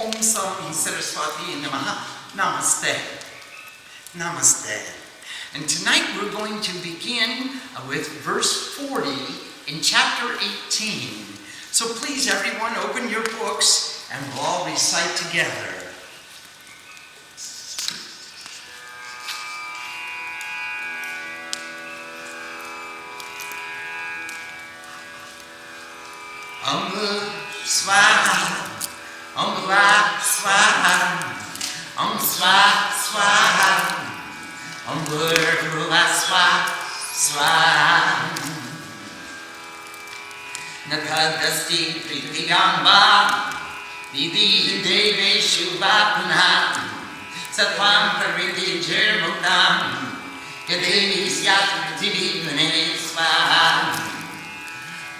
Om Sami Saraswati Namaha. Namaste. Namaste. And tonight we're going to begin with verse 40 in chapter 18. So please everyone open your books and we'll all recite together. Om Swaha, Om Vah Swaha, Om Swaha Swaha, Om Bhurvah Swaha Swaha. Natadasti Pritigamba, Vidi Deveshu Vapuna, Satvam Pariti Jirmuktam, Gadevi Syat Prithivi Swaha.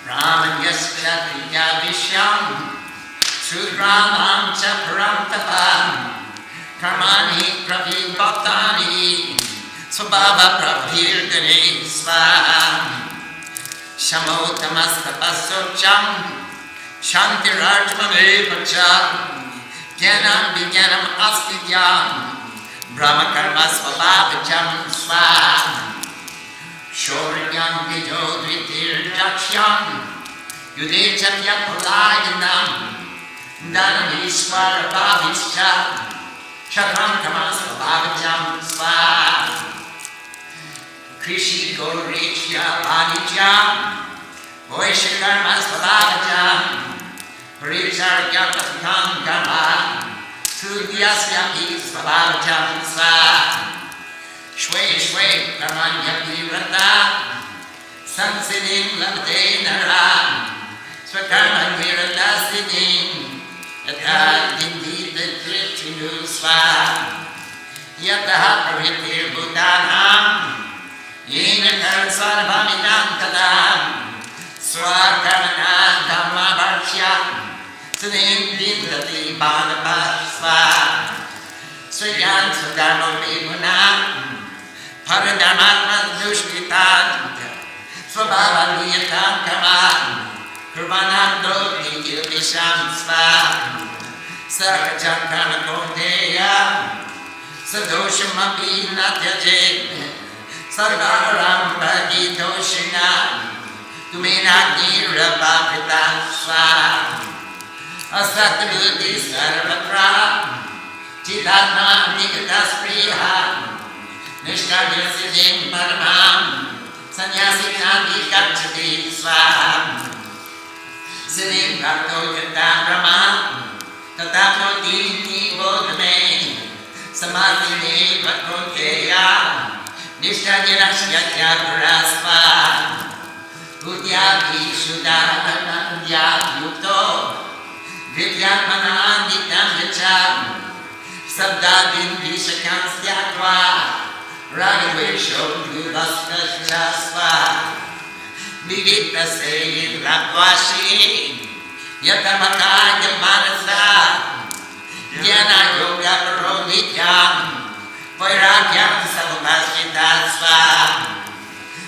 Brahman Yasyatriya Vishyam Sudramam Chaparam Tapam Karmani Pravi Bhaktani Swabhava Prabhirdane Svaha Shamotamastapasokcham Shantirajmame Vacham Jnanam Vijnanam Astidyam Brahma Karma Swabhavacham Svaha Shoryam Vijo Dvitir Jaksham Yude Chatya Palayanam Dhanam Ishvara Bhavischa Chakram Kamasa Bhavajam Svaha Krishi Gorishya Vanijam Vaishyakarma Svabhavajam Paricharya Patham Karma Sudyasya Svabhavajam Svaha Shwe Shwe Karmanya Virata Sansiddhim Lavate Nara Swakarma Virata Siddhim Yatha Dindita Trishinu Svaha Yataha Pravritir Bhutanam Yena Karasarvamidam Tadam Swakarmana Dhamma Bharshya Siddhim Dindati Bhadabha Svaha Swayan Swadharma Vibhunam Paradharmatma Dushkitan Swabhavaniyatan Kaman Kurvanando Nikilvisham Svaha Sarvajankana Kondeya Sadoshamapi Natyaje Sarvaram Bhagitoshina Tumenagni Rabhavitan Svaha Asatruti Sarvatra Chidatma Nikataspriha Nishkarya Siddhim Paramam Sanyasinati Gacchati Svaha Siddhim Bhakto Yata Brahma Tatapoti Bodhame Samadhine Bhaktoteya Nishkarya Rashyatya Parasva Buddhyabhi Shuddhanandya Yukto Vidyatmana Nityam Yacham Sabdadin Vishakam Styatva Ragavesho Yudhaskascha Svaha Vidita Seyin Rapvashi Yatamakaya Manasa Jnana Yoga Parodhikyam Vairagyam Samupasthita Svaha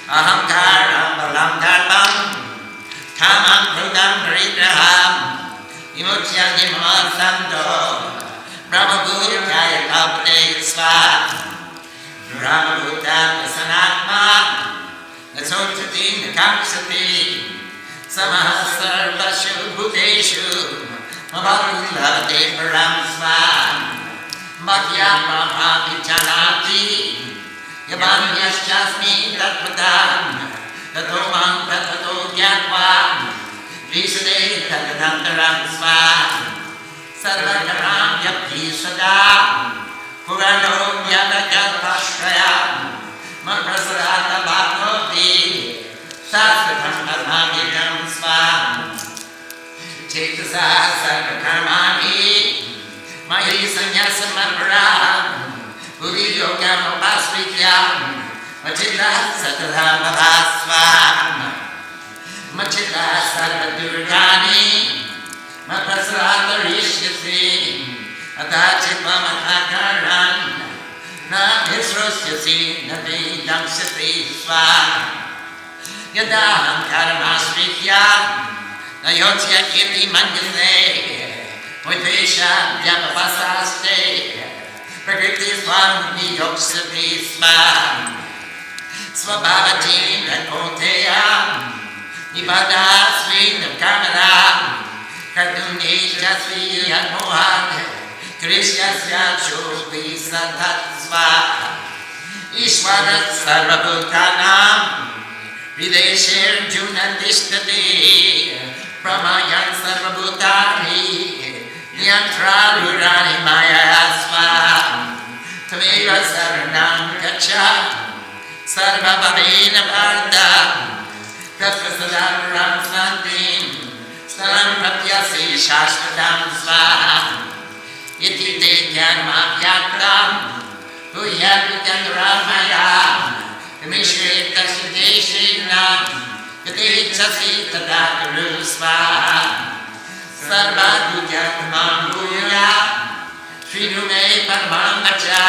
Ahamkaram Balam Dharmam Kamam Prudam Parigraham Vimuchya Nimam Samdo Brahma Bhutaya Kalpade Svaha Brahma Bhutan Sanatma Nasotati Nakamsati Samaha Sarvashu Bhuteshu Mabharulavate Param Svaha Bhakya Brahma Vichanati Yaman Yaschasmi Tatpatam Tatomam Tatato Gyatva Visade Tatadantaram Svaha Sarvakaram Yapti Sada Purano Yadagatashaya Maprasarata Bhakti Saskatam Adhamikam Svaha Chetasa Sarvakarmani Mahi Sanyasa Mapara Buddhi Yoga Mapasvikyam Machita Satadha Bhavasvaha Machita Sarvadurgani Maprasarata Rishyasi Atachitva Matakaran Na Hisrosyasi Nati Damsati Svaha Yadaham Karamasrikya Nayotya Kiti Mandile Muitesha Bhagavan Yoksati Sma Svabhavatim Rakoteyam Nibada Srinam Kamaram Kardunisha Sri Admohan Krishyasya Chopi Satatsva Ishwarat Sarvabhutanam Hrideshir Junadishtati Brahmayan Sarvabhutani Yantra Rurani Mayasva Tameva Saranam Gacha Sarvabhavena Bharta Tatvasadaram Santim Salam Pratyasi Shashvatam Sva Iti Te Jnanamapyatam Bhuyadutandaramaya Mishre Tasudeshinam Yate Chasi Tadakaru Sva Sarvadhujatamam Bhuya Srinume Paramamacha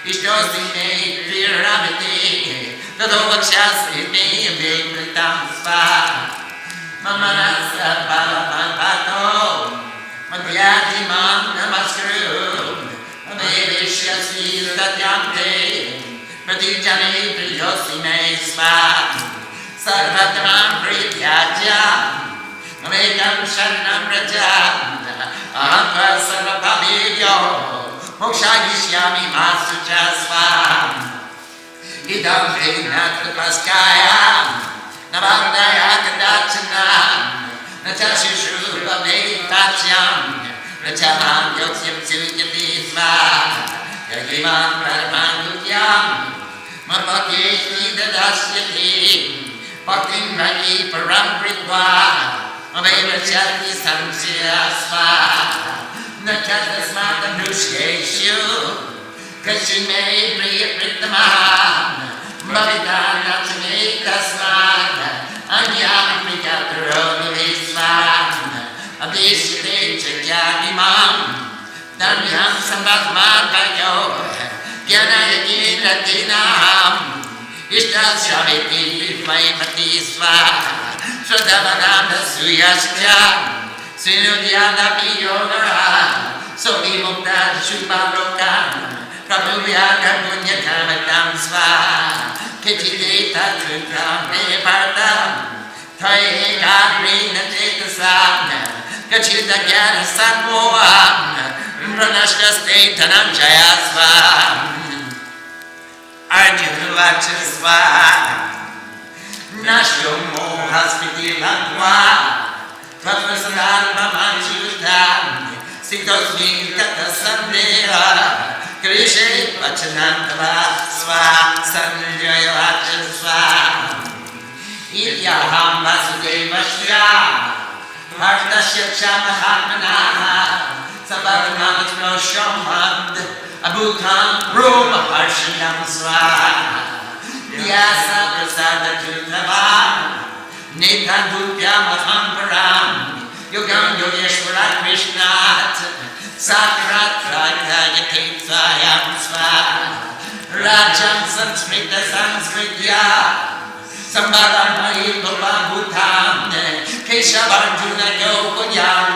Ishtosime Viramiti Tadovachasi Me Vekritam Sva Mamanasa Balamanpato Madhyadimam Namaskaru Avedishyasi Satyamte Pratijane Priyosime Sva Sarvatram Prityajam Amekam Sharanam Rajam Ahamba Sarvabhavyo Mokshayishyami Masucha Sva Idam Vednatapaskaya Navardaya Kadachanam Natashishuva Vedtatyam Rachamam Yokyam Sunyati Sva Yagiman Paramandutyam Mapakeshti Dadasyati Bhaktin Ragi Parampritva Aveva Chati Samsya Sva Nachatasmata Nushyeshu Kashime Priyapritama Bhavita Nachame Tasmata Anyam Prikataro Visva Abhishite Chakyadimam Dhamyam Sambhatmatayo Gyanayaki Latinam Ishtashaviti Vimai Sva Shradhavananda Suyasya Sinudyana Piyogara Sovi Mukta Shubhalokan Prabhuvyaka Punyakamatam Sva Kitideta Trukam Nepartam Taye Kagrina Chetasam Kachita Gyana Sammoham Pranashta Stetanam Jayasva Arjuna Vachasva Nashyo Mohasmiti Langwa Prabhasadharma Manchutam Sikosmi Kata Sandeha Krishe Vachanantava Sva Sanjaya Vachasva Ityaham Vasudevashya Bhartasya Chamahatmanaha Sabhavanamatra Shamad Abhutam Roma Harshanam Sva Vyasa Prasada Jutava Netandupya Mahamparam Yogam Yogeshwara Krishnat Sakrat Ragayatetsayam Sva Rajam Sanskrita Sanskritya Sambharam Bhutam Keshavarjuna Yogoyam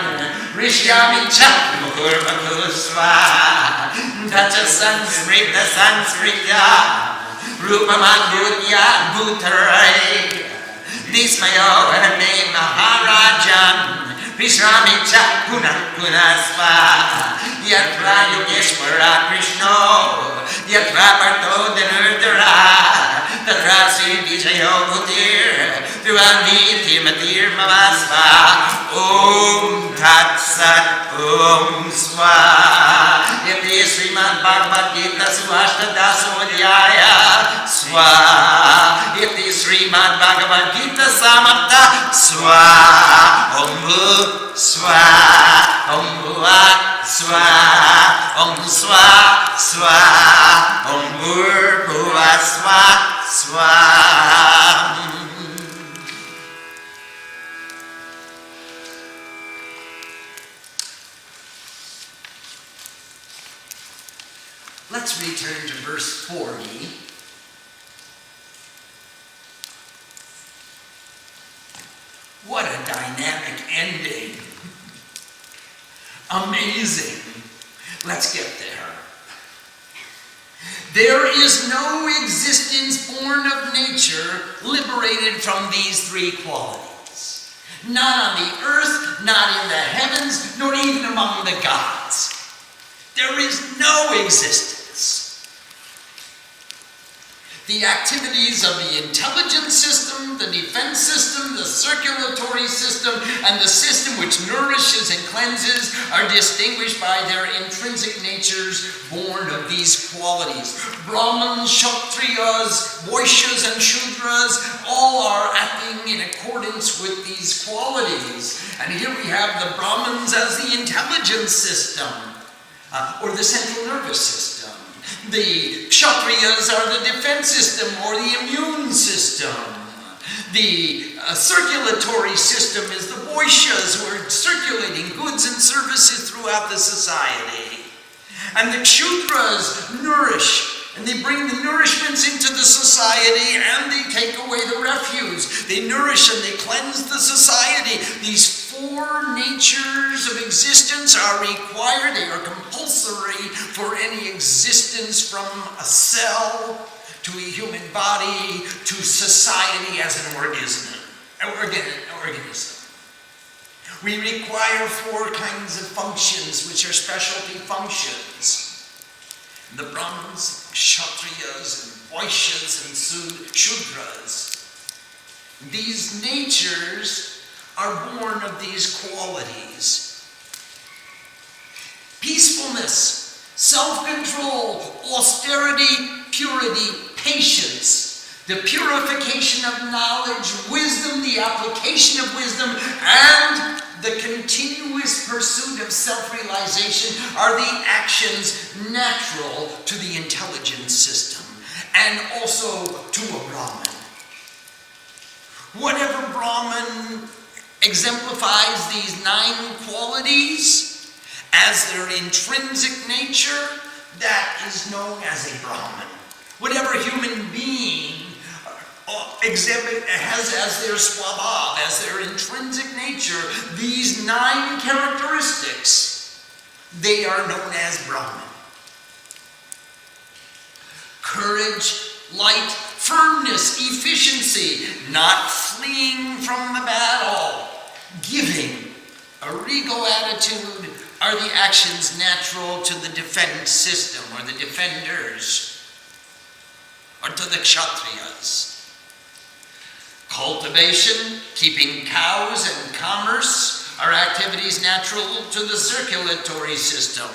Rishyami Chakrakurvakusva Tacha Sanskrita Sanskritya Rupamadhurya Bhutarai Dismayo Rame Maharajan Vishrami Chakuna Kunasva Yatra Yogeshwara Krishna Yatra Parto Dhanurdara Tatra Sri Vijayo Bhutir Trivani Matir Mamasva Om Tat Sat Om Swa Yati Srimad Bhagavad Gita Suashtadasodhyaya Swa Yati Srimad Bhagavad Gita Samapta Swa Om Bhu Swa Om Bhuvat Swa Om Swa Swa Om Bhur Bhuva Swa Swa. Let's return to verse 40. What a dynamic ending. Amazing. Let's get there. There is no existence born of nature liberated from these three qualities. Not on the earth, not in the heavens, nor even among the gods. There is no existence. The activities of the intelligence system, the defense system, the circulatory system, and the system which nourishes and cleanses are distinguished by their intrinsic natures born of these qualities. Brahmins, Kshatriyas, Vaishyas, and Shudras all are acting in accordance with these qualities. And here we have the Brahmins as the intelligence system, or the central nervous system. The Kshatriyas are the defense system or the immune system. The circulatory system is the Vaishyas who are circulating goods and services throughout the society. And the Kshudras nourish, and they bring the nourishments into the society, and they take away the refuse. They nourish and they cleanse the society. These four natures of existence are required, they are compulsory for any existence, from a cell to a human body to society as an organism. We require four kinds of functions, which are specialty functions. The Brahmins, Kshatriyas, and Vaishyas, and Shudras. These natures are born of these qualities. Peacefulness, self-control, austerity, purity, patience, the purification of knowledge, wisdom, the application of wisdom, and the continuous pursuit of self-realization are the actions natural to the intelligence system and also to a Brahmin. Whatever Brahmin exemplifies these 9 qualities as their intrinsic nature, that is known as a Brahmin. Whatever human being has as their swabhav, as their intrinsic nature, these 9 characteristics, they are known as Brahmin. Courage, light, firmness, efficiency, not fleeing from the battle, giving, a regal attitude, are the actions natural to the defense system or the defenders, or to the Kshatriyas. Cultivation, keeping cows, and commerce are activities natural to the circulatory system.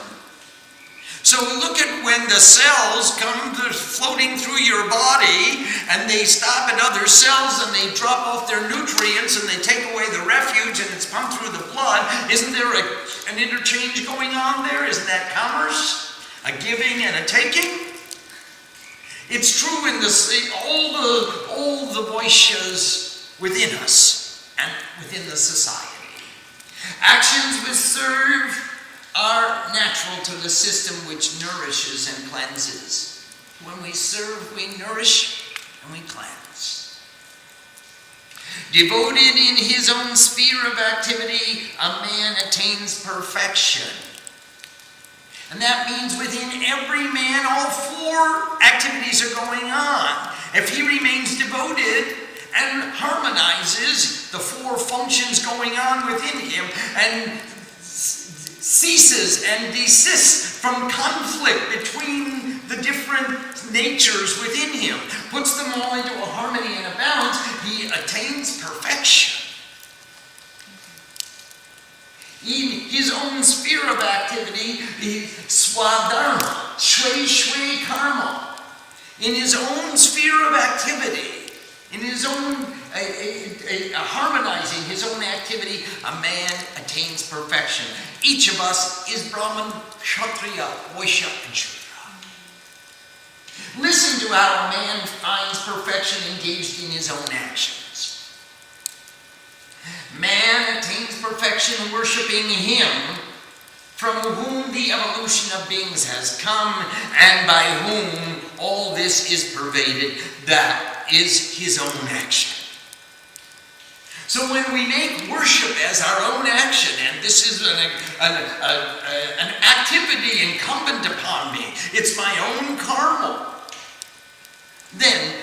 So look at when the cells come floating through your body and they stop at other cells and they drop off their nutrients and they take away the refuge and it's pumped through the blood. Isn't there an interchange going on there? Isn't that commerce? A giving and a taking? It's true in all the Vaishyas within us and within the society. Actions which serve are natural to the system which nourishes and cleanses. When we serve, we nourish and we cleanse. Devoted in his own sphere of activity, a man attains perfection. And that means within every man, all 4 activities are going on. If he remains devoted and harmonizes the 4 functions going on within him and ceases and desists from conflict between the different natures within him, puts them all into a harmony and a balance, he attains perfection. In his own sphere of activity, the swadharma, shwe karma, in his own sphere of activity, in his own harmonizing his own activity, a man attains perfection. Each of us is Brahman, Kshatriya, Vaishya, and Shudra. Listen to how a man finds perfection engaged in his own actions. Man attains perfection worshiping him from whom the evolution of beings has come and by whom all this is pervaded. That is his own action. So when we make worship as our own action, and this is an activity activity incumbent upon me. It's my own karma. Then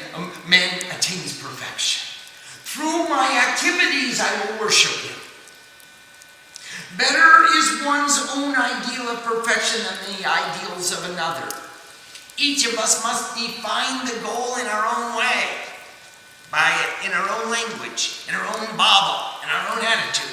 man attains perfection. Through my activities, I will worship him. Better is one's own ideal of perfection than the ideals of another. Each of us must define the goal in our own way, in our own language, in our own bhava, in our own attitude.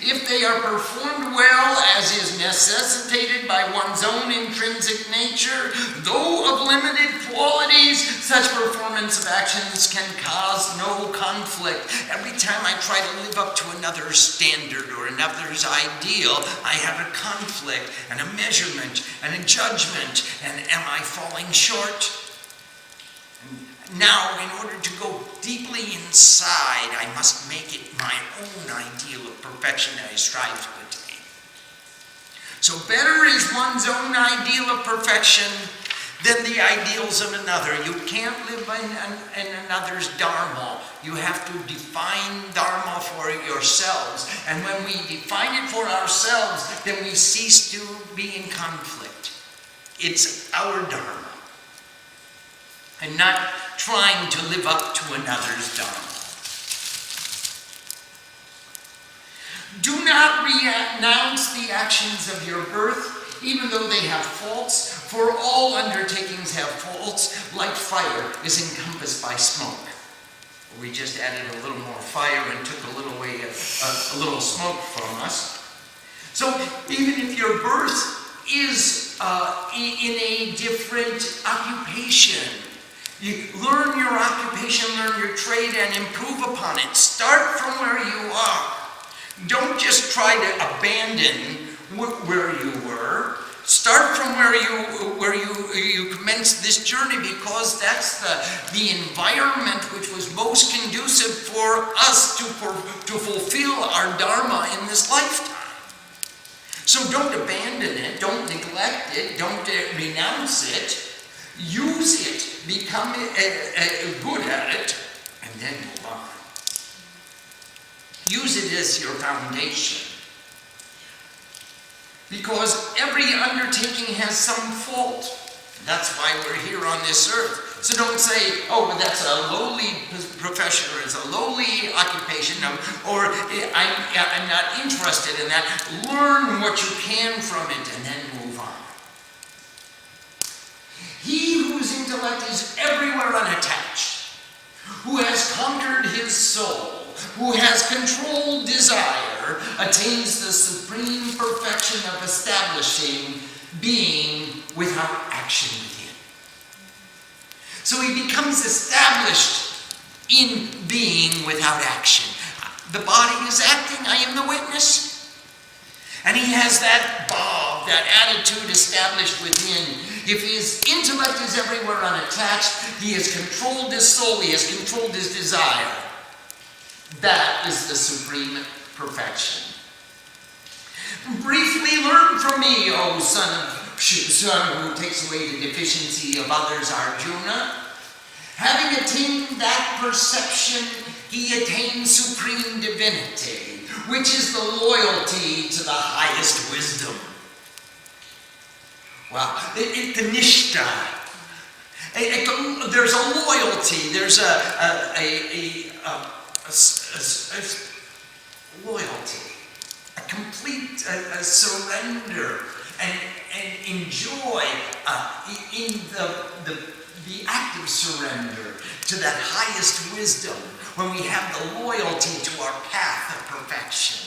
If they are performed well, as is necessitated by one's own intrinsic nature, though of limited qualities, such performance of actions can cause no conflict. Every time I try to live up to another's standard or another's ideal, I have a conflict and a measurement and a judgment. And am I falling short? Now, in order to go deeply inside, I must make it my own ideal of perfection that I strive to attain. So better is one's own ideal of perfection than the ideals of another. You can't live in another's dharma. You have to define dharma for yourselves. And when we define it for ourselves, then we cease to be in conflict. It's our dharma. And not trying to live up to another's dharma. Do not renounce the actions of your birth, even though they have faults, for all undertakings have faults, like fire is encompassed by smoke. We just added a little more fire and took a little smoke from us. So even if your birth is in a different occupation, you learn your occupation, learn your trade, and improve upon it. Start from where you are. Don't just try to abandon where you were. Start from where you commenced this journey, because that's the environment which was most conducive for us to fulfill our dharma in this lifetime. So don't abandon it. Don't neglect it. Don't renounce it. Use it, become good at it, and then move on. Use it as your foundation. Because every undertaking has some fault. That's why we're here on this earth. So don't say, oh, well, that's a lowly profession, or it's a lowly occupation, or I'm not interested in that. Learn what you can from it, and then move on. He whose intellect is everywhere unattached, who has conquered his soul, who has controlled desire, attains the supreme perfection of establishing being without action within. So he becomes established in being without action. The body is acting, I am the witness. And he has that bhav, that attitude established within. If his intellect is everywhere unattached, he has controlled his soul, he has controlled his desire. That is the supreme perfection. Briefly learn from me, O son who takes away the deficiency of others, Arjuna. Having attained that perception, he attains supreme divinity, which is the loyalty to the highest wisdom. Wow, the nishta. There's a loyalty. There's a loyalty, a complete surrender, and enjoy in the active surrender to that highest wisdom when we have the loyalty to our path of perfection.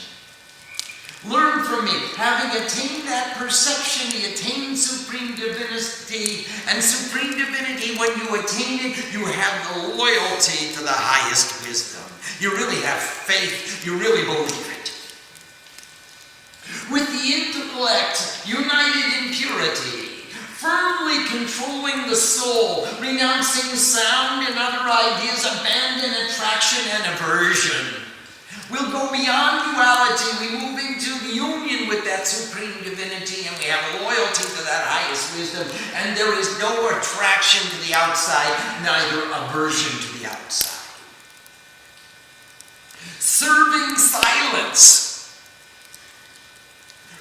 Learn from me. Having attained that perception, he attained supreme divinity. And supreme divinity, when you attain it, you have the loyalty to the highest wisdom. You really have faith. You really believe it. With the intellect united in purity, firmly controlling the soul, renouncing sound and other ideas, abandon attraction and aversion. We'll go beyond duality. We move into the union with that supreme divinity, and we have loyalty to that highest wisdom. And there is no attraction to the outside, neither aversion to the outside. Serving silence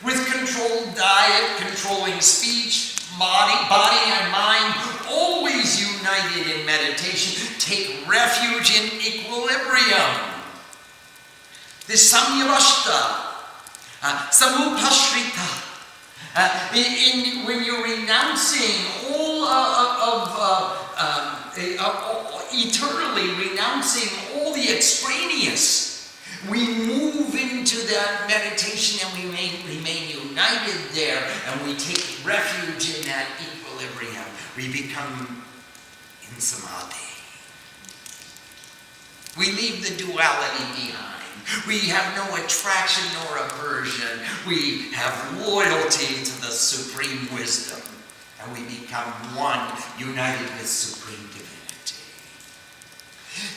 with controlled diet, controlling speech, body and mind, always united in meditation. Take refuge in equilibrium. This samyavashta, samupashrita. When you're renouncing all eternally renouncing all the extraneous, we move into that meditation and we remain united there, and we take refuge in that equilibrium. We become in samadhi. We leave the duality behind. We have no attraction nor aversion. We have loyalty to the supreme wisdom, and we become one, united with supreme divinity.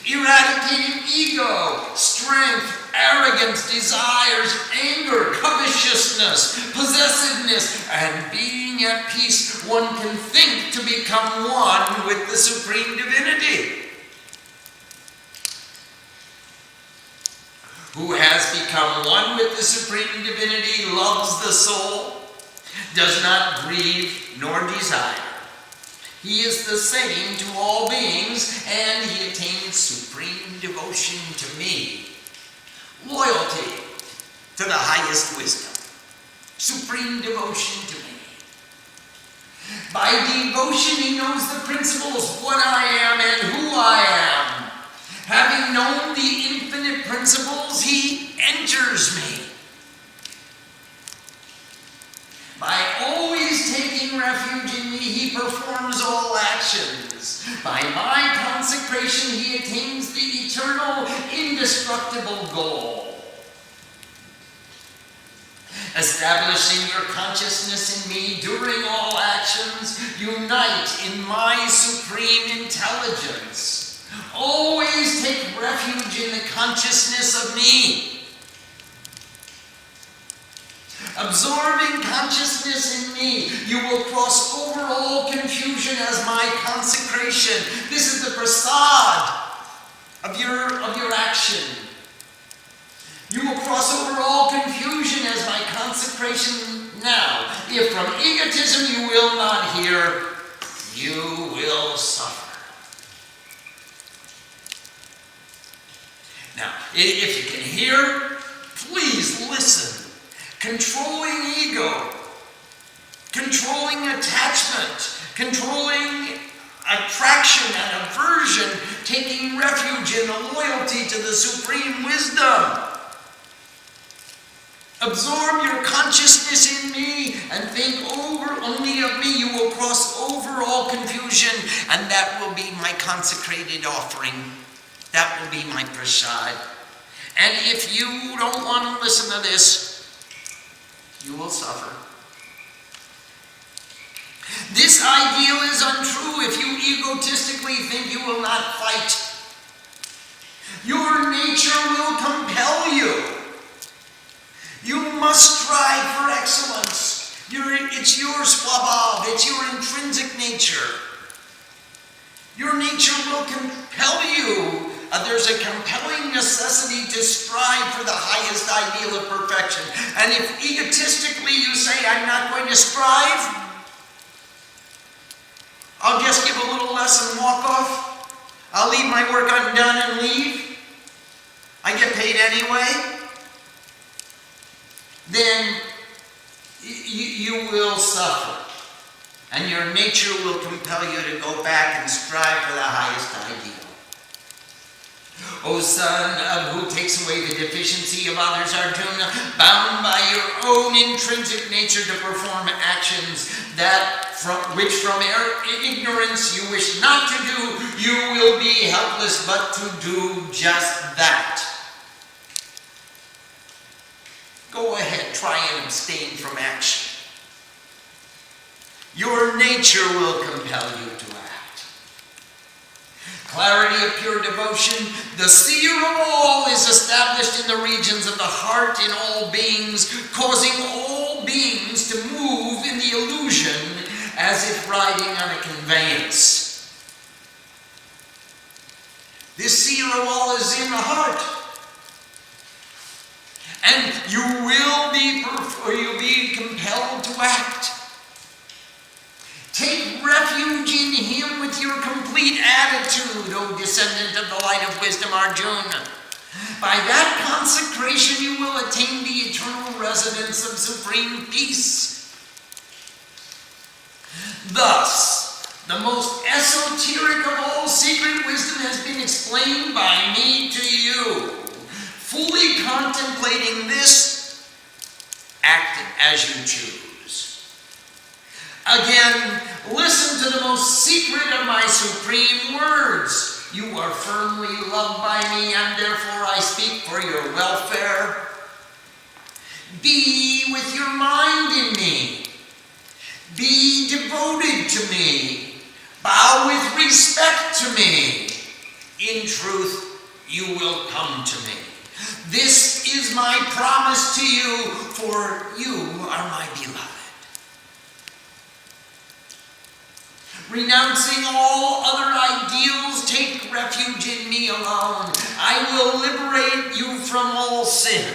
Eradicating ego, strength, arrogance, desires, anger, covetousness, possessiveness, and being at peace, one can think to become one with the supreme divinity. Who has become one with the supreme divinity loves the soul, does not grieve nor desire. He is the same to all beings, and he attains supreme devotion to me. Loyalty to the highest wisdom. Supreme devotion to me. By devotion he knows the principles, what I am and who I am. Having known the infinite principles, he enters me. By always taking refuge in me, he performs all actions. By my consecration, he attains the eternal, indestructible goal. Establishing your consciousness in me during all actions, unite in my supreme intelligence. Always take refuge in the consciousness of me. Absorbing consciousness in me, you will cross over all confusion as my consecration. This is the prasad of your action. You will cross over all confusion as my consecration now. If from egotism you will not hear, you will suffer. Now, if you can hear, please listen. Controlling ego, controlling attachment, controlling attraction and aversion, taking refuge in the loyalty to the supreme wisdom. Absorb your consciousness in me and think only of me. You will cross over all confusion, and that will be my consecrated offering. That will be my prasad. And if you don't want to listen to this, you will suffer. This ideal is untrue if you egotistically think you will not fight. Your nature will compel you. You must strive for excellence. It's your swabhav, it's your intrinsic nature. Your nature will compel you. There's a compelling necessity to strive for the highest ideal of perfection. And if egotistically you say, I'm not going to strive, I'll just give a little less and walk off. I'll leave my work undone and leave. I get paid anyway. Then you will suffer. And your nature will compel you to go back and strive for the highest ideal. O son of who takes away the deficiency of others, Arjuna, bound by your own intrinsic nature to perform actions which from ignorance you wish not to do, you will be helpless but to do just that. Go ahead, try and abstain from action. Your nature will compel you to act. Clarity of pure devotion, the seer of all is established in the regions of the heart in all beings, causing all beings to move in the illusion as if riding on a conveyance. This seer of all is in the heart. And you'll be compelled to act. Take refuge in him with your complete attitude, O descendant of the light of wisdom, Arjuna. By that consecration you will attain the eternal residence of supreme peace. Thus, the most esoteric of all secret wisdom has been explained by me to you. Fully contemplating this, act as you choose. Again, listen to the most secret of my supreme words. You are firmly loved by me, and therefore I speak for your welfare. Be with your mind in me. Be devoted to me. Bow with respect to me. In truth, you will come to me. This is my promise to you, for you are my beloved. Renouncing all other ideals, take refuge in me alone. I will liberate you from all sin.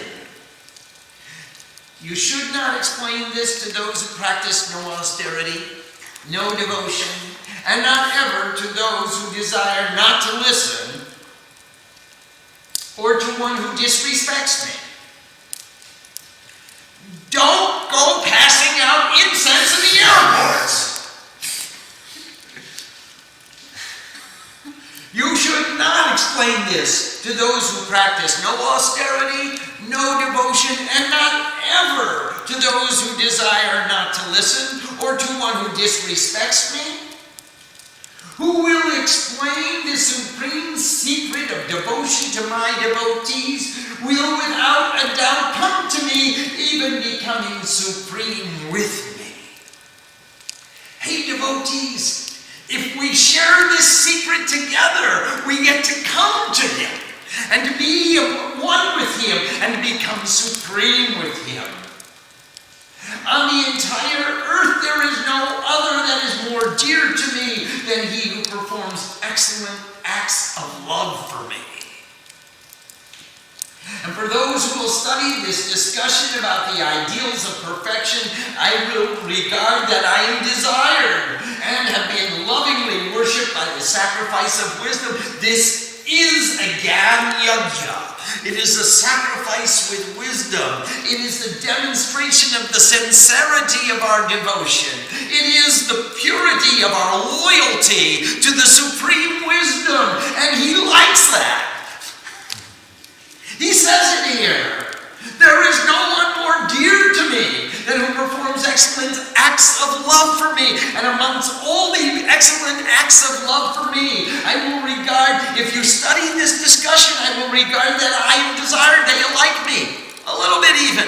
You should not explain this to those who practice no austerity, no devotion, and not ever to those who desire not to listen, or to one who disrespects me. Don't go passing out incense in the airports. You should not explain this to those who practice no austerity, no devotion, and not ever to those who desire not to listen, or to one who disrespects me. Who will explain the supreme secret of devotion to my devotees will without a doubt come to me, even becoming supreme with me. Hey devotees, if we share this secret together, we get to come to him and to be one with him and to become supreme with him. On the entire earth, there is no other that is more dear to me than he who performs excellent acts of love for me. And for those who will study this discussion about the ideals of perfection, I will regard that I am desired and have been lovingly worshipped by the sacrifice of wisdom. This is a Gyan Yajna. It is a sacrifice with wisdom. It is the demonstration of the sincerity of our devotion. It is the purity of our loyalty to the supreme wisdom. And he likes that. He says it here. There is no one more dear to me than who performs excellent acts of love for me. And amongst all the excellent acts of love for me, I will regard, if you study this discussion, I will regard that I am desired that you like me. A little bit even.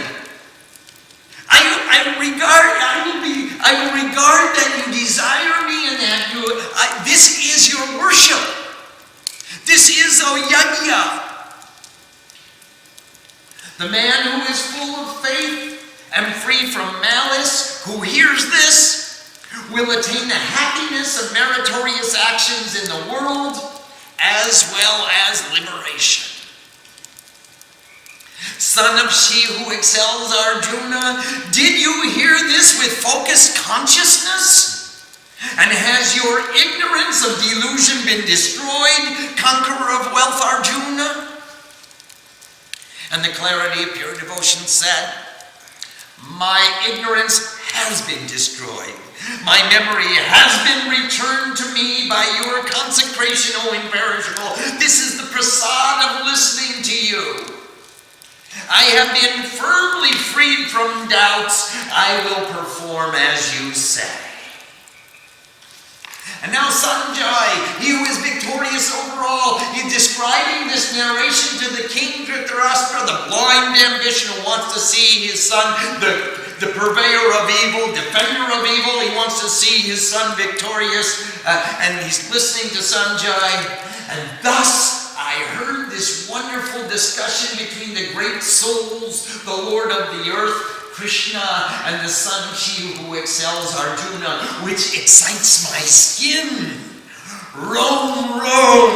I will regard that you desire me and that this is your worship. This is a yajna. The man who is full of faith and free from malice, who hears this, will attain the happiness of meritorious actions in the world, as well as liberation. Son of she who excels, Arjuna, did you hear this with focused consciousness? And has your ignorance of delusion been destroyed, conqueror of wealth, Arjuna? And the clarity of pure devotion said, my ignorance has been destroyed. My memory has been returned to me by your consecration, O imperishable. This is the prasad of listening to you. I have been firmly freed from doubts. I will perform as you say. And now Sanjay, he who is victorious over all, in describing this narration to the king Dhritarashtra, the blind ambition who wants to see his son, the purveyor of evil, defender of evil, he wants to see his son victorious, and he's listening to Sanjay. And thus I heard this wonderful discussion between the great souls, the Lord of the earth, Krishna, and the son of she who excels, Arjuna, which excites my skin. Rom, Rom.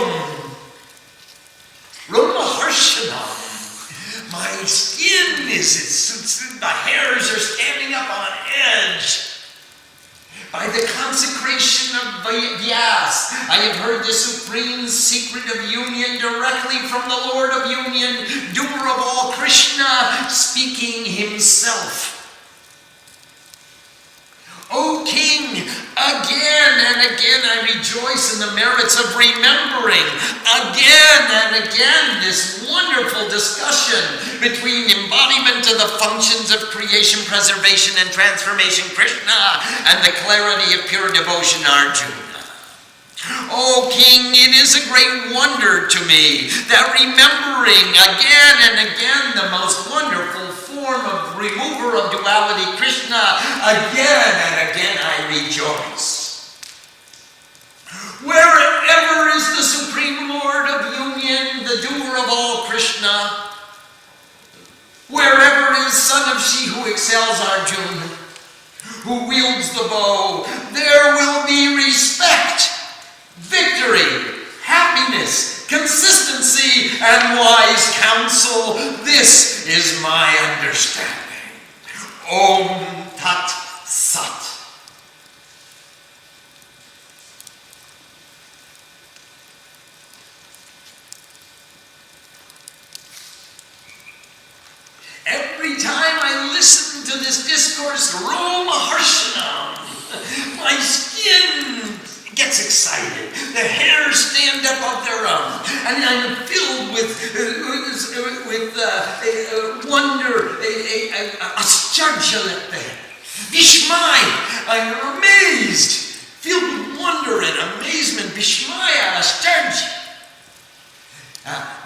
Rom Harshanam. My skin is, the hairs are standing up on edge. I have heard the supreme secret of union directly from the Lord of union, doer of all, Krishna, speaking himself. O King, again and again I rejoice in the merits of remembering. Again and again this wonderful discussion between embodiment of the functions of creation, preservation, and transformation, Krishna, and the clarity of pure devotion, Arjuna. O King, it is a great wonder to me that remembering again and again the most wonderful form of remover of duality, Krishna, again and again I rejoice. Wherever is the Supreme Lord of Union, the doer of all, Krishna, wherever is son of she who excels, Arjuna, who wields the bow, there will be respect, victory, happiness, consistency, and wise counsel. This is my understanding. Om Tat Sat. Every time I listen to this discourse, Roma Harshanam, my skin gets excited. The hairs stand up of their own, and I'm filled with wonder, a Astarja. Vishmaya, I'm amazed, filled with wonder and amazement. Vishmaya, Astarja.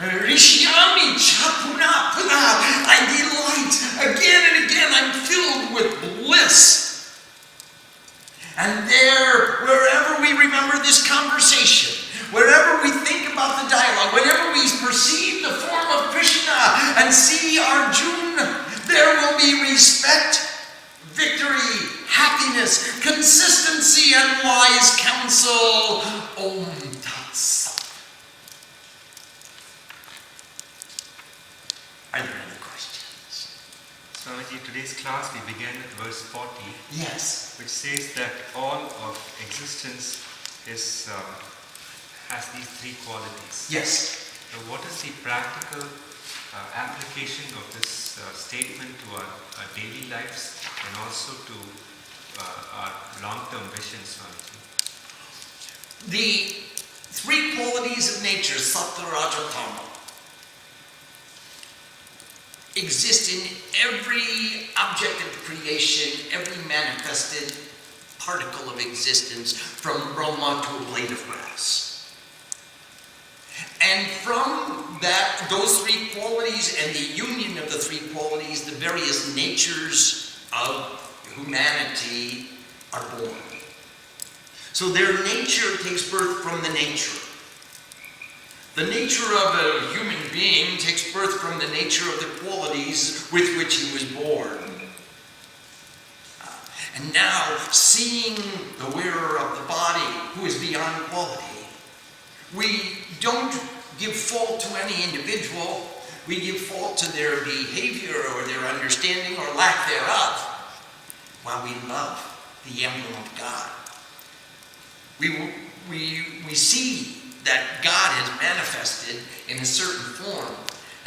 Rishyami Chapuna Puna, I delight. Again and again, I'm filled with bliss. And there, wherever we remember this conversation, wherever we think about the dialogue, whenever we perceive the form of Krishna and see Arjuna, there will be respect, victory, happiness, consistency, and wise counsel. Om Tat Sat. Are there any questions? Swamiji, today's class we began with verse 40. Yes. Which says that all of existence is has these three qualities. Yes. So what is the practical application of this statement to our daily lives and also to our long-term visions, Swamiji? The three qualities of nature, Sattva, Raja, Tama, exist in every object of creation, every manifested particle of existence, from Brahma to a blade of grass. And from that, those three qualities and the union of the three qualities, the various natures of humanity are born. So their nature takes birth from the nature. The nature of a human being takes birth from the nature of the qualities with which he was born. And now, seeing the wearer of the body who is beyond quality, we don't give fault to any individual. We give fault to their behavior or their understanding or lack thereof, while we love the emblem of God. We see that God has manifested in a certain form,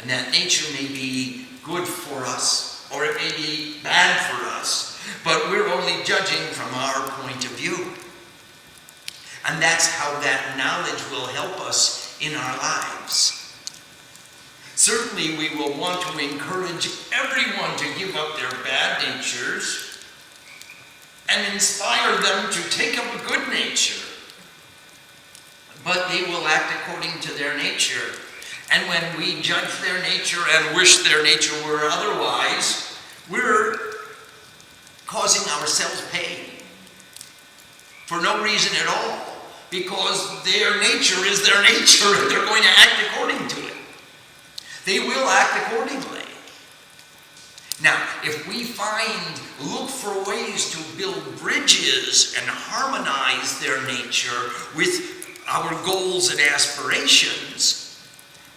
and that nature may be good for us, or it may be bad for us, but we're only judging from our point of view. And that's how that knowledge will help us in our lives. Certainly we will want to encourage everyone to give up their bad natures and inspire them to take up a good nature. But they will act according to their nature. And when we judge their nature and wish their nature were otherwise, we're causing ourselves pain for no reason at all, because their nature is their nature and they're going to act according to it. They will act accordingly. Now, if we look for ways to build bridges and harmonize their nature with our goals and aspirations,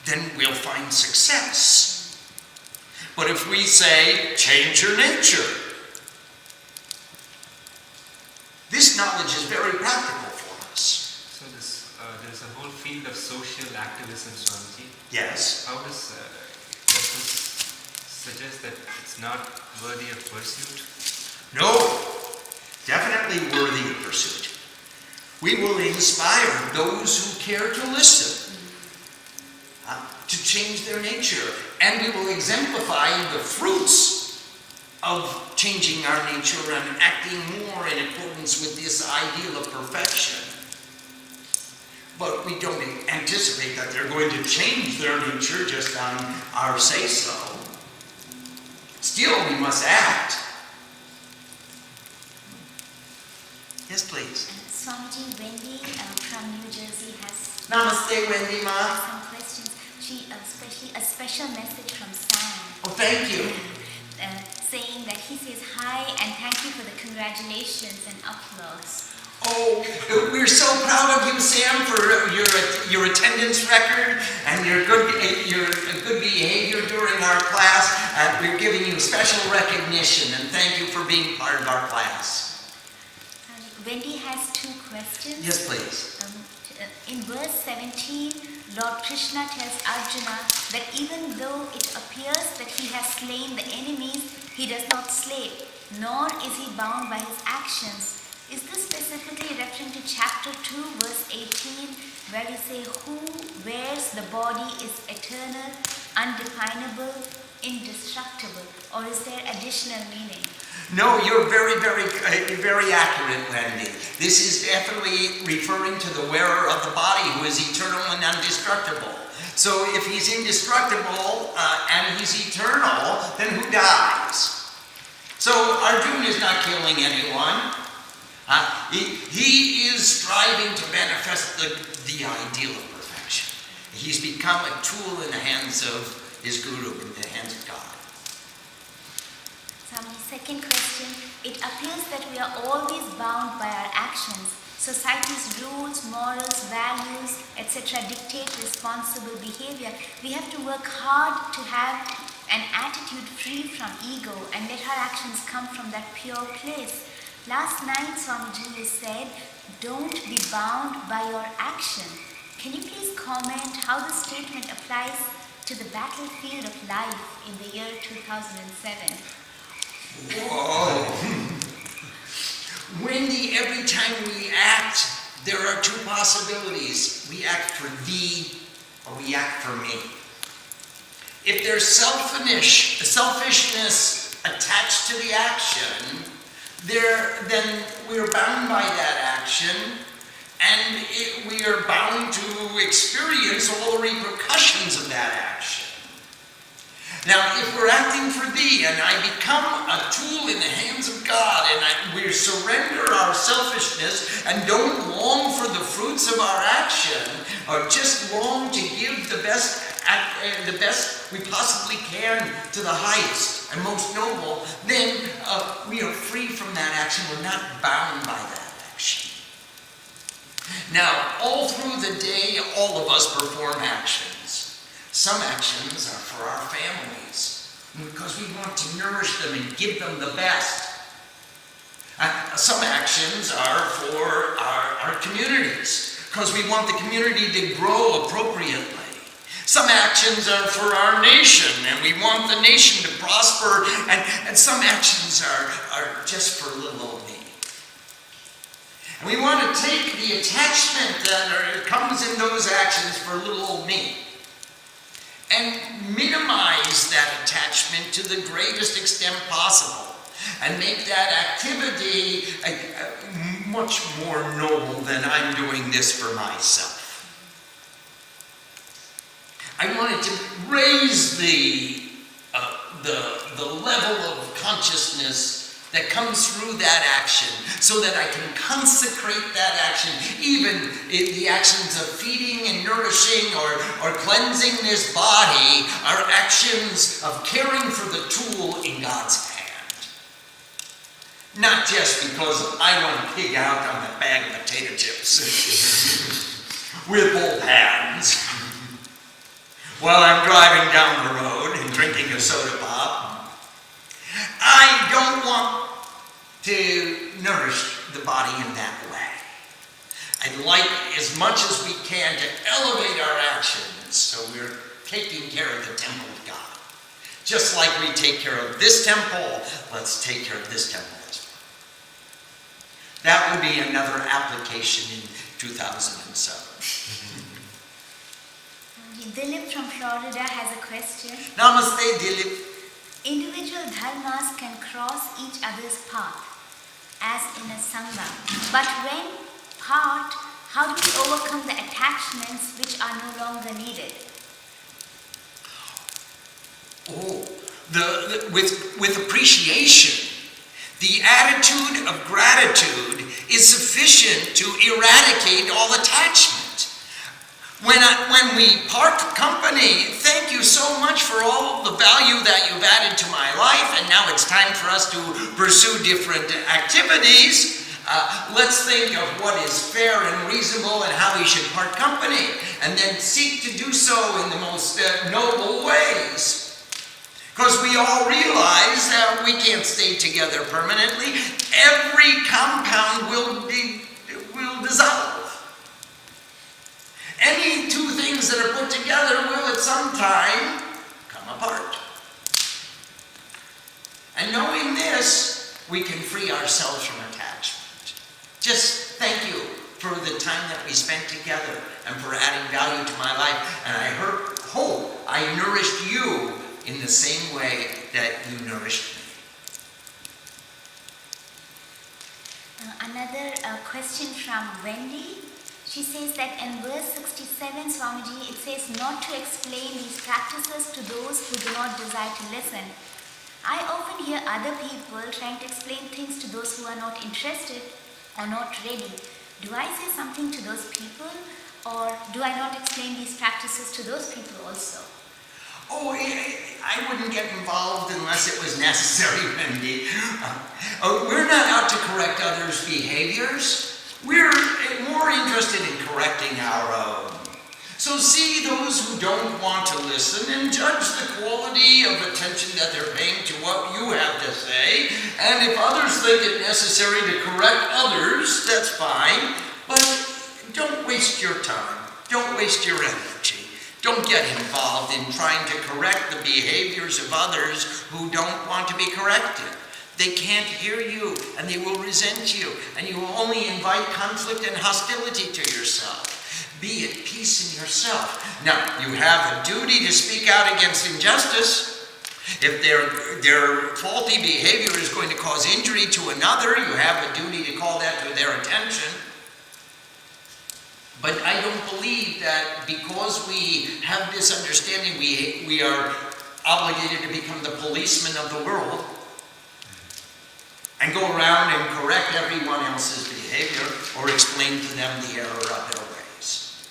then we'll find success. But if we say, change your nature, this knowledge is very practical for us. So this field of social activism, Swamiji. Yes. How does this suggest that it's not worthy of pursuit? No, definitely worthy of pursuit. We will inspire those who care to listen to change their nature. And we will exemplify the fruits of changing our nature and acting more in accordance with this ideal of perfection. But we don't anticipate that they're going to change their nature just on our say-so. Still, we must act. Yes, please. Swamiji, Wendy from New Jersey has Namaste, Wendy Ma. some questions. She especially a special message from Sam. Oh, thank you. Saying that he says hi and thank you for the congratulations and applause. Oh, we're so proud of you, Sam, for your attendance record and your good behavior during our class. We're giving you special recognition and thank you for being part of our class. Wendy has two questions. Yes, please. In verse 17, Lord Krishna tells Arjuna that even though it appears that he has slain the enemies, he does not slay, nor is he bound by his actions. Is this specifically referring to chapter 2, verse 18, where we say, who wears the body is eternal, undefinable, indestructible, or is there additional meaning? No, you're very accurate, Wendy. This is definitely referring to the wearer of the body who is eternal and indestructible. So if he's indestructible and he's eternal, then who dies? So Arjuna is not killing anyone. He is striving to manifest the ideal of perfection. He's become a tool in the hands of his guru, in the hands of God. Second question, it appears that we are always bound by our actions. Society's rules, morals, values, etc. dictate responsible behavior. We have to work hard to have an attitude free from ego and let our actions come from that pure place. Last night, Swamiji, you said, don't be bound by your action. Can you please comment how this statement applies to the battlefield of life in the year 2007? Whoa! Wendy, every time we act, there are two possibilities. We act for thee, or we act for me. If there's selfishness attached to the action, then we're bound by that action, and we are bound to experience all the repercussions of that action. Now, if we're acting for thee, and I become a tool in the hands of God, and we surrender our selfishness and don't long for the fruits of our action, or just long to give the best we possibly can to the highest and most noble, then we are free from that action. We're not bound by that action. Now, all through the day, all of us perform actions. Some actions are for our families because we want to nourish them and give them the best. Some actions are for our communities because we want the community to grow appropriately. Some actions are for our nation and we want the nation to prosper, and some actions are just for little old me. And we want to take the attachment that comes in those actions for little old me and minimize that attachment to the greatest extent possible and make that activity much more noble than I'm doing this for myself. I wanted to raise the level of consciousness that comes through that action so that I can consecrate that action, even the actions of feeding and nourishing or cleansing this body are actions of caring for the tool in God's hand. Not just because I want to pig out on a bag of potato chips with both hands while I'm driving down the road and drinking a soda pop. I don't want to nourish the body in that way. I'd like as much as we can to elevate our actions so we're taking care of the temple of God. Just like we take care of this temple, let's take care of this temple as well. That would be another application in 2007. Dilip from Florida has a question. Namaste, Dilip. Individual dharmas can cross each other's path, as in a sangha. But when part, how do we overcome the attachments which are no longer needed? Oh, with appreciation, the attitude of gratitude is sufficient to eradicate all attachment. When we part company, thank you so much for all the value that you've added to my life, and now it's time for us to pursue different activities. Let's think of what is fair and reasonable and how we should part company, and then seek to do so in the most noble ways. Because we all realize that we can't stay together permanently. Every compound will dissolve. Any two things that are put together will at some time come apart. And knowing this, we can free ourselves from attachment. Just thank you for the time that we spent together and for adding value to my life. And I hope I nourished you in the same way that you nourished me. Another question from Wendy. She says that in verse 67, Swamiji, it says not to explain these practices to those who do not desire to listen. I often hear other people trying to explain things to those who are not interested or not ready. Do I say something to those people, or do I not explain these practices to those people also? Oh, I wouldn't get involved unless it was necessary, Wendy. We're not out to correct others' behaviors. We're more interested in correcting our own. So see those who don't want to listen and judge the quality of attention that they're paying to what you have to say. And if others think it necessary to correct others, that's fine. But don't waste your time. Don't waste your energy. Don't get involved in trying to correct the behaviors of others who don't want to be corrected. They can't hear you, and they will resent you, and you will only invite conflict and hostility to yourself. Be at peace in yourself. Now, you have a duty to speak out against injustice. If their faulty behavior is going to cause injury to another, you have a duty to call that to their attention. But I don't believe that because we have this understanding, we are obligated to become the policemen of the world and go around and correct everyone else's behavior or explain to them the error of their ways.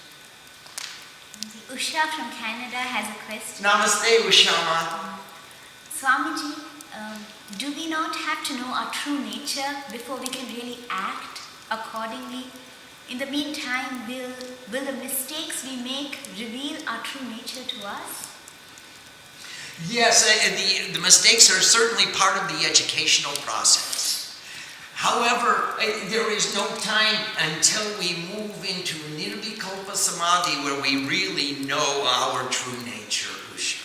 Usha from Canada has a question. Namaste, Ushama. Swamiji, do we not have to know our true nature before we can really act accordingly? In the meantime, will the mistakes we make reveal our true nature to us? Yes, the mistakes are certainly part of the educational process. However, there is no time until we move into Nirvikalpa Samadhi where we really know our true nature, Usha.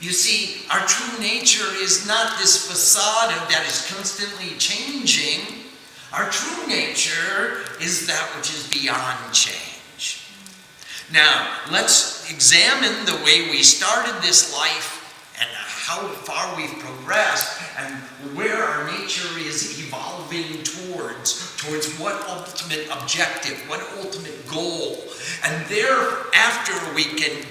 You see, our true nature is not this facade that is constantly changing. Our true nature is that which is beyond change. Now, let's examine the way we started this life and how far we've progressed and where our nature is evolving towards what ultimate objective, what ultimate goal. And thereafter we can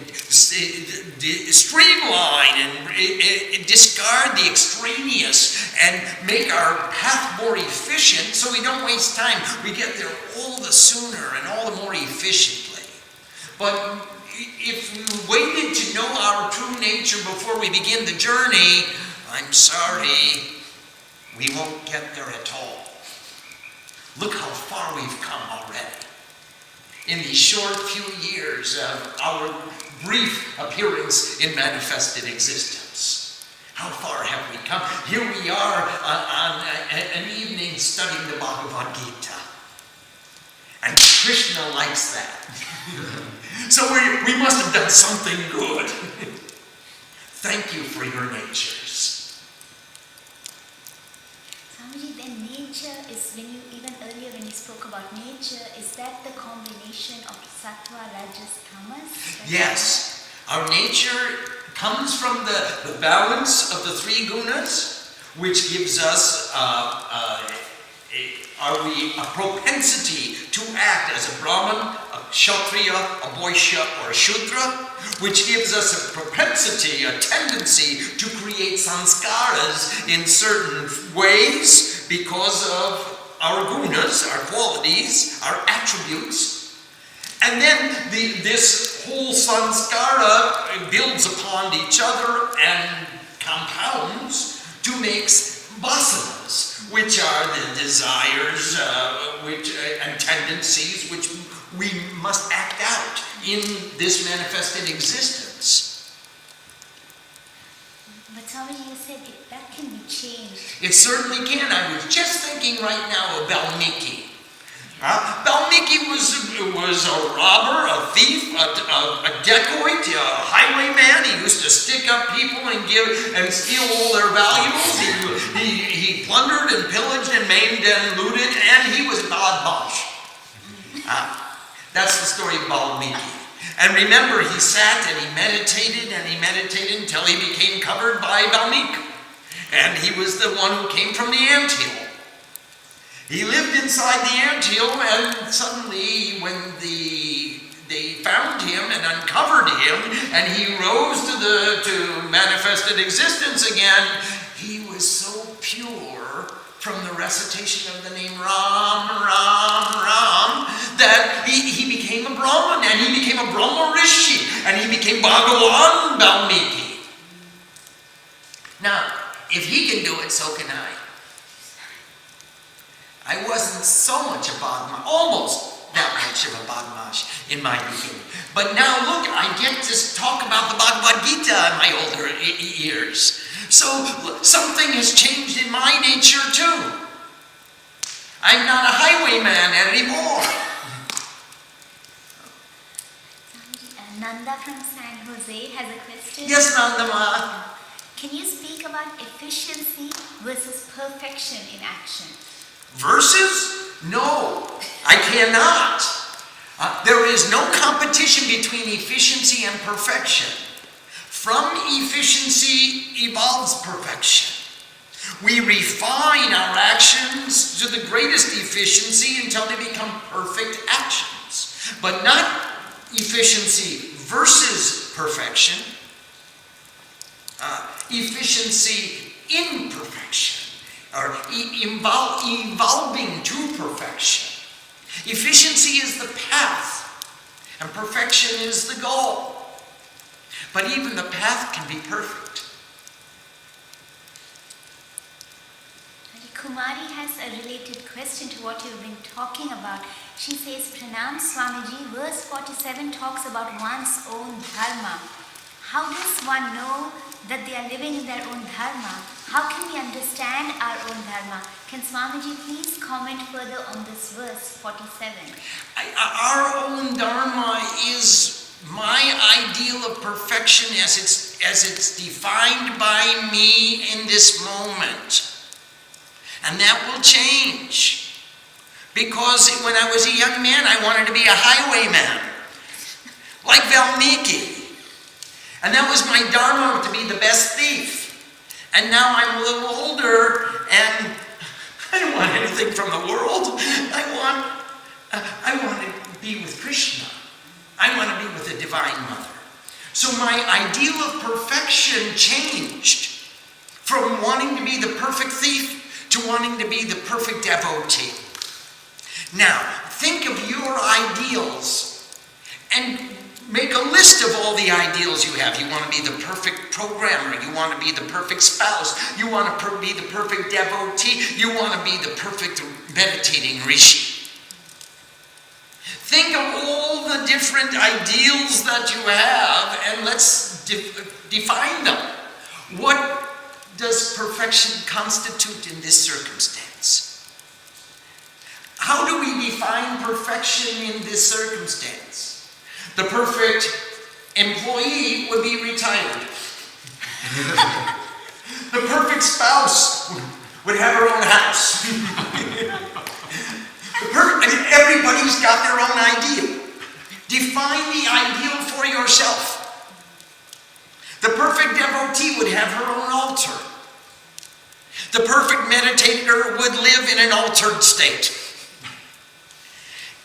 streamline and discard the extraneous and make our path more efficient so we don't waste time. We get there all the sooner and all the more efficiently. But if we waited to know our true nature before we begin the journey, I'm sorry, we won't get there at all. Look how far we've come already. In these short few years of our brief appearance in manifested existence. How far have we come? Here we are on an evening studying the Bhagavad Gita. And Krishna likes that. So we must have done something good. Thank you for your natures. Swamiji, then nature is, even earlier when you spoke about nature, is that the combination of sattva, rajas, tamas? Yes. Our nature comes from the balance of the three gunas, which gives us a propensity to act as a Brahman, a Kshatriya, a Vaishya, or a Shudra, which gives us a propensity, a tendency to create sanskaras in certain ways because of our gunas, our qualities, our attributes. And then this whole samskara builds upon each other and compounds to make vasanas, which are the desires and tendencies which we must act out in this manifested existence. But Swamiji, you said that can be changed. It certainly can. I was just thinking right now of Valmiki. Valmiki was a robber, a thief, a dacoit, a highwayman. He used to stick up people and steal all their valuables. He plundered and pillaged and maimed and looted, and he was badmash. That's the story of Valmiki. And remember, he sat and he meditated until he became covered by Valmiki. And he was the one who came from the anthill. He lived inside the anthill, and suddenly when they found him and uncovered him, and he rose to manifested existence again, he was so pure from the recitation of the name Ram, Ram, Ram, that he became a Brahman, and he became a Brahma Rishi, and he became Bhagavan Valmiki. Now, if he can do it, so can I. I wasn't so much a badmash, almost that much of a badmash in my beginning. But now look, I get to talk about the Bhagavad Gita in my older years. So something has changed in my nature too. I'm not a highwayman anymore. Nanda from San Jose has a question. Yes, Nandama. Can you speak about efficiency versus perfection in action? Verses? No, I cannot. There is no competition between efficiency and perfection. From efficiency evolves perfection. We refine our actions to the greatest efficiency until they become perfect actions. But not efficiency versus perfection. Efficiency in perfection. Or evolving to perfection. Efficiency is the path, and perfection is the goal. But even the path can be perfect. Kumari has a related question to what you've been talking about. She says, Pranam Swamiji, verse 47 talks about one's own dharma. How does one know that they are living in their own dharma? How can we understand our own dharma? Can Swamiji please comment further on this verse 47? Our own dharma is my ideal of perfection as it's defined by me in this moment. And that will change. Because when I was a young man, I wanted to be a highwayman. Like Valmiki. And that was my dharma, to be the best thief. And now I'm a little older, and I don't want anything from the world. I want to be with Krishna. I want to be with the Divine Mother. So my ideal of perfection changed from wanting to be the perfect thief to wanting to be the perfect devotee. Now, think of your ideals and make a list of all the ideals you have. You want to be the perfect programmer. You want to be the perfect spouse. You want to be the perfect devotee. You want to be the perfect meditating rishi. Think of all the different ideals that you have and let's define them. What does perfection constitute in this circumstance? How do we define perfection in this circumstance? The perfect employee would be retired. The perfect spouse would have her own house. Everybody's got their own ideal. Define the ideal for yourself. The perfect devotee would have her own altar. The perfect meditator would live in an altered state.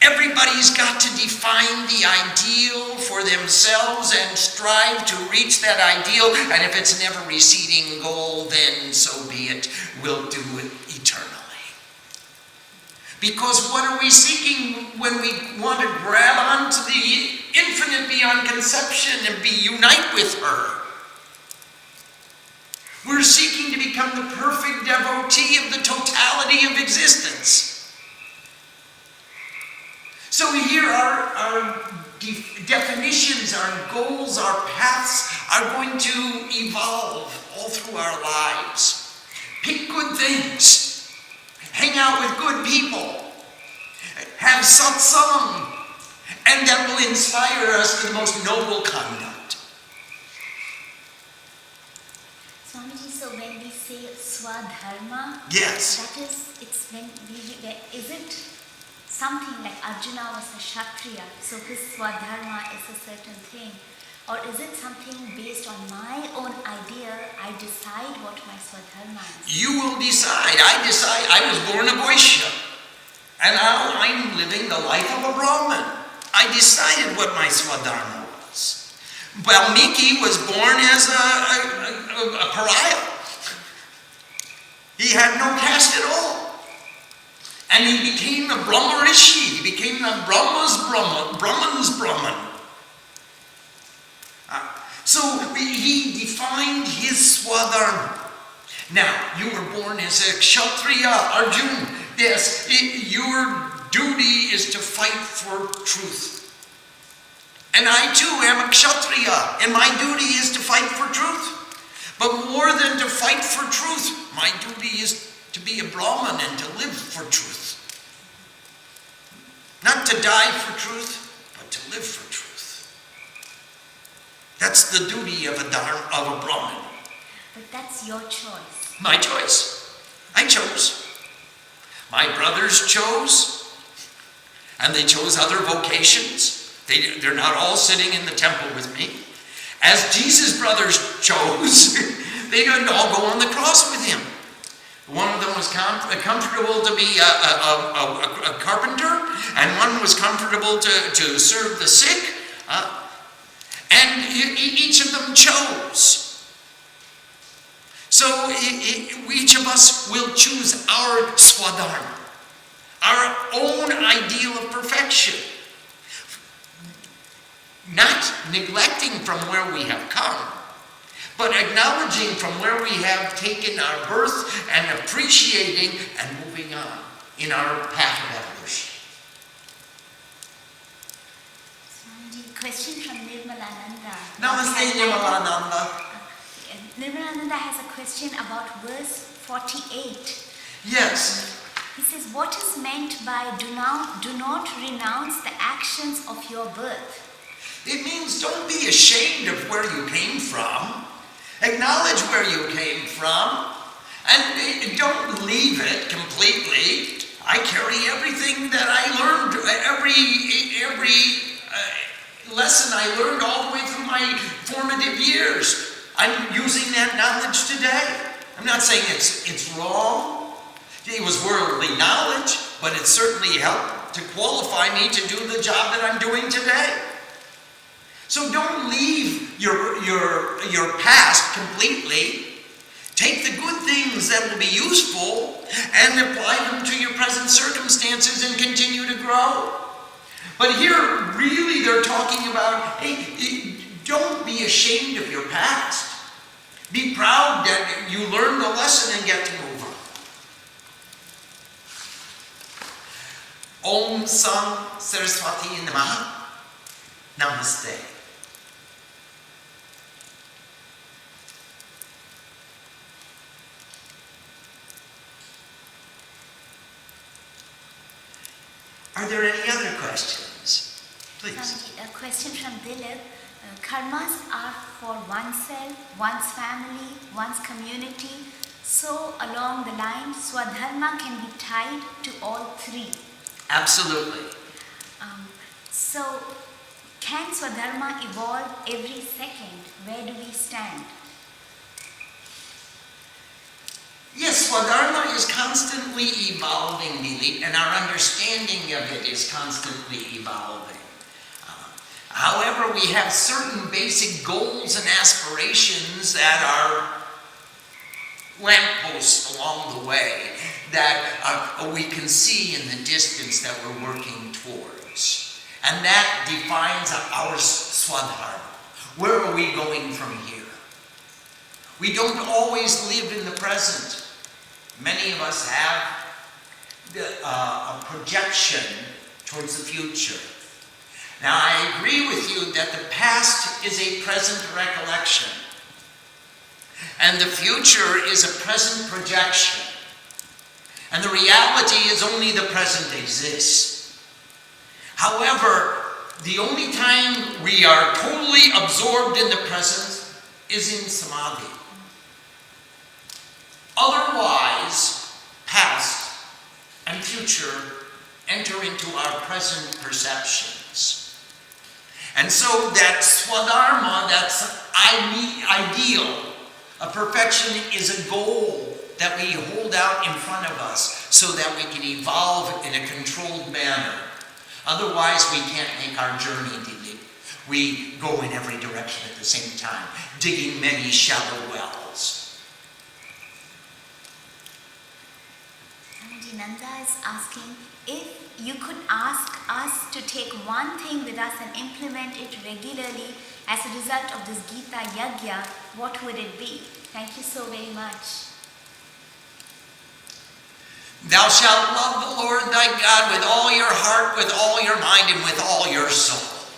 Everybody's got to define the ideal for themselves and strive to reach that ideal. And if it's never receding goal, then so be it. We'll do it eternally. Because what are we seeking when we want to grab onto the infinite beyond conception and unite with her? We're seeking to become the perfect devotee of the totality of existence. So here our definitions, our goals, our paths are going to evolve all through our lives. Pick good things. Hang out with good people. Have satsang. And that will inspire us to the most noble conduct. Swamiji, so when we say swadharma, Yes. that is, it's when is it something like Arjuna was a Kshatriya, so his swadharma is a certain thing? Or is it something based on my own idea, I decide what my swadharma is? You will decide. I was born a Vaishya. And now I'm living the life of a Brahmin. I decided what my swadharma was. Valmiki was born as a pariah. He had no caste at all. And he became a Brahma Rishi. He became a Brahman's Brahman. So he defined his swadharma. Now, you were born as a Kshatriya, Arjuna. Yes, your duty is to fight for truth. And I too am a Kshatriya, and my duty is to fight for truth. But more than to fight for truth, my duty is to be a Brahman and to live for truth. Not to die for truth, but to live for truth. That's the duty of a Brahmin. But that's your choice. My choice. I chose. My brothers chose, and they chose other vocations. They're not all sitting in the temple with me. As Jesus' brothers chose, they didn't all go on the cross with him. One of them was comfortable to be a carpenter, and one was comfortable to serve the sick. And each of them chose. So each of us will choose our swadharma, our own ideal of perfection. Not neglecting from where we have come, but acknowledging from where we have taken our birth and appreciating and moving on in our path of evolution. Swamiji, question from Nirmalananda. Namaste, Nirmalananda. Nirmalananda has a question about verse 48. Yes. He says, what is meant by do not renounce the actions of your birth? It means don't be ashamed of where you came from. Acknowledge where you came from. And don't leave it completely. I carry everything that I learned, every lesson I learned all the way through my formative years. I'm using that knowledge today. I'm not saying it's wrong. It was worldly knowledge, but it certainly helped to qualify me to do the job that I'm doing today. So don't leave your past completely. Take the good things that will be useful and apply them to your present circumstances and continue to grow. But here, really, they're talking about, hey, don't be ashamed of your past. Be proud that you learned the lesson and get to move on. Om Sam Saraswati Namaha. Namaste. Are there any other questions? Please. Swamiji, a question from Dilip. Karmas are for oneself, one's family, one's community. So along the line, Swadharma can be tied to all three. Absolutely. So can Swadharma evolve every second? Where do we stand? Yes, Swadharma is constantly evolving, Dilip, and our understanding of it is constantly evolving. However, we have certain basic goals and aspirations that are lampposts along the way that we can see in the distance that we're working towards. And that defines our Swadharma. Where are we going from here? We don't always live in the present. Many of us have a projection towards the future. Now, I agree with you that the past is a present recollection, and the future is a present projection, and the reality is only the present exists. However, the only time we are totally absorbed in the present is in samadhi. Otherwise, past and future enter into our present perceptions. And so that Swadharma, that's ideal, a perfection is a goal that we hold out in front of us so that we can evolve in a controlled manner. Otherwise, we can't make our journey. We go in every direction at the same time, digging many shallow wells. Nanda is asking, if you could ask us to take one thing with us and implement it regularly as a result of this Gita Yagya, what would it be? Thank you so very much. Thou shalt love the Lord thy God with all your heart, with all your mind, and with all your soul.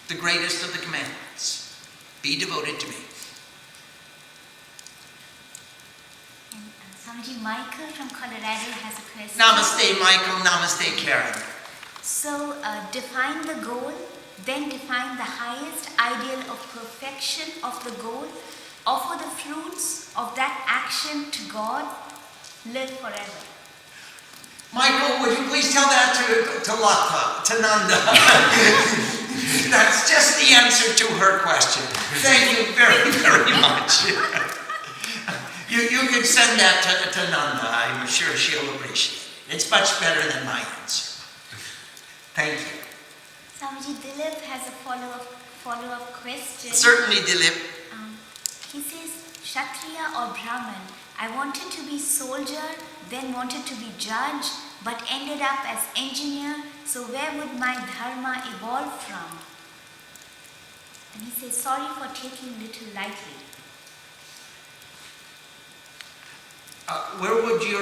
The greatest of the commandments. Be devoted to me. Swamiji, Michael from Colorado has a question. Namaste, Michael. Namaste, Karen. So, define the goal, then define the highest ideal of perfection of the goal, offer the fruits of that action to God, live forever. Michael, would you please tell that to Latha, to Nanda? That's just the answer to her question. Thank you very, very much. You can send that to Nanda. I'm sure she'll appreciate it. It's much better than my answer. Thank you. Swamiji, Dilip has a follow-up question. Certainly, Dilip. He says, Kshatriya or Brahman, I wanted to be soldier, then wanted to be judge, but ended up as engineer, so where would my dharma evolve from? And he says, sorry for taking little lightly. Where would you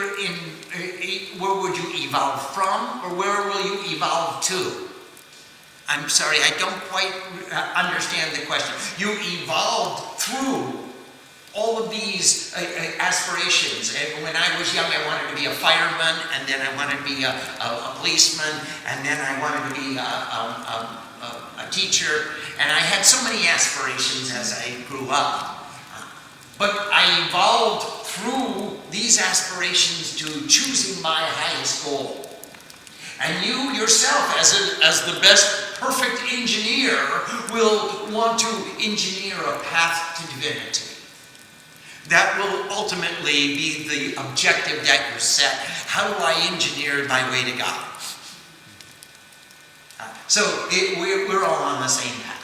evolve from, or where will you evolve to? I'm sorry, I don't quite understand the question. You evolved through all of these aspirations. When I was young, I wanted to be a fireman, and then I wanted to be a policeman, and then I wanted to be a teacher, and I had so many aspirations as I grew up. But I evolved through these aspirations to choosing my highest goal. And you yourself, as the best perfect engineer, will want to engineer a path to divinity. That will ultimately be the objective that you set. How do I engineer my way to God? So we're all on the same path.